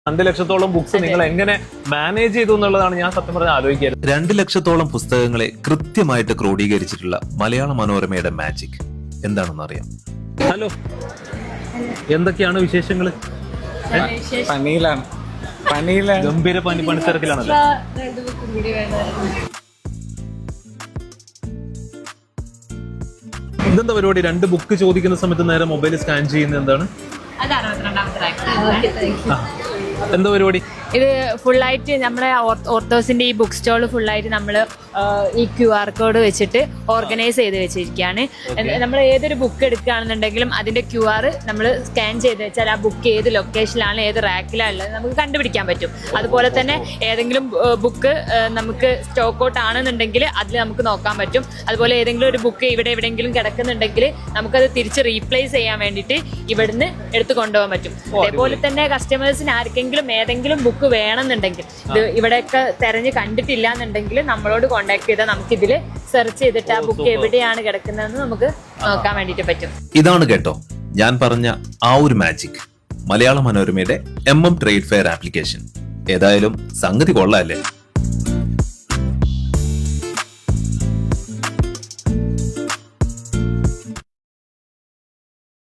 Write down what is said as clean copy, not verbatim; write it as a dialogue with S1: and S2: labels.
S1: 2 ലക്ഷത്തോളം ബുക്സ് നിങ്ങൾ എങ്ങനെ മാനേജ് ചെയ്തു എന്നുള്ളതാണ് ഞാൻ സത്യം പറഞ്ഞാൽ ആലോചിക്കുന്നത്.
S2: 2 ലക്ഷത്തോളം പുസ്തകങ്ങളെ കൃത്യമായിട്ട് ക്രോഡീകരിച്ചിട്ടുള്ള മലയാള മനോരമയുടെ മാജിക് എന്താണെന്ന് അറിയാം.
S1: ഹലോ, എന്തൊക്കെയാണ് വിശേഷങ്ങൾ? ഗംഭീര പണിത്തിരക്കിലാണല്ലോ. ഇതെന്താ പരിപാടി? 2 ബുക്ക് ചോദിക്കുന്ന സമയത്ത് നേരെ മൊബൈൽ സ്കാൻ ചെയ്യുന്നത് എന്താണ്? എന്താ പരിപാടി?
S3: ഇത് ഫുള്ളായിട്ട് നമ്മുടെ ഓർത്തോസിന്റെ ഈ ബുക്ക് സ്റ്റോൾ ഫുള്ളായിട്ട് നമ്മൾ ഈ QR കോഡ് വെച്ചിട്ട് ഓർഗനൈസ് ചെയ്ത് വെച്ചിരിക്കുകയാണ്. നമ്മൾ ഏതൊരു ബുക്ക് എടുക്കുകയാണെന്നുണ്ടെങ്കിലും അതിന്റെ QR നമ്മൾ സ്കാൻ ചെയ്ത് വെച്ചാൽ ആ ബുക്ക് ഏത് ലൊക്കേഷനിലാണ്, ഏത് റാക്കിലാണ് ഉള്ളത് നമുക്ക് കണ്ടുപിടിക്കാൻ പറ്റും. അതുപോലെ തന്നെ ഏതെങ്കിലും ബുക്ക് നമുക്ക് സ്റ്റോക്ക് ഔട്ട് ആണെന്നുണ്ടെങ്കിൽ അതിൽ നമുക്ക് നോക്കാൻ പറ്റും. അതുപോലെ ഏതെങ്കിലും ഒരു ബുക്ക് ഇവിടെ എവിടെയെങ്കിലും കിടക്കുന്നുണ്ടെങ്കിൽ നമുക്കത് തിരിച്ച് റീപ്ലേസ് ചെയ്യാൻ വേണ്ടിയിട്ട് ഇവിടുന്ന് എടുത്ത് കൊണ്ടുപോകാൻ പറ്റും. അതേപോലെ തന്നെ കസ്റ്റമേഴ്സിന് ആർക്കെങ്കിലും ഏതെങ്കിലും ബുക്ക് വേണമെന്നുണ്ടെങ്കിൽ ഇത് ഇവിടെയൊക്കെ തെരഞ്ഞ് കണ്ടിട്ടില്ല എന്നുണ്ടെങ്കിൽ നമ്മളോട് കോൺടാക്ട് ചെയ്താൽ നമുക്ക് ഇതിൽ സെർച്ച് ചെയ്തിട്ട് ആ ബുക്ക് എവിടെയാണ് കിടക്കുന്നതെന്ന് നമുക്ക് നോക്കാൻ വേണ്ടിട്ട് പറ്റും.
S2: ഇതാണ് കേട്ടോ ഞാൻ പറഞ്ഞ ആ ഒരു മാജിക്, മലയാള മനോരമയുടെ MM ട്രേഡ് ഫെയർ ആപ്ലിക്കേഷൻ. ഏതായാലും സംഗതി കൊള്ളാല്ലേ?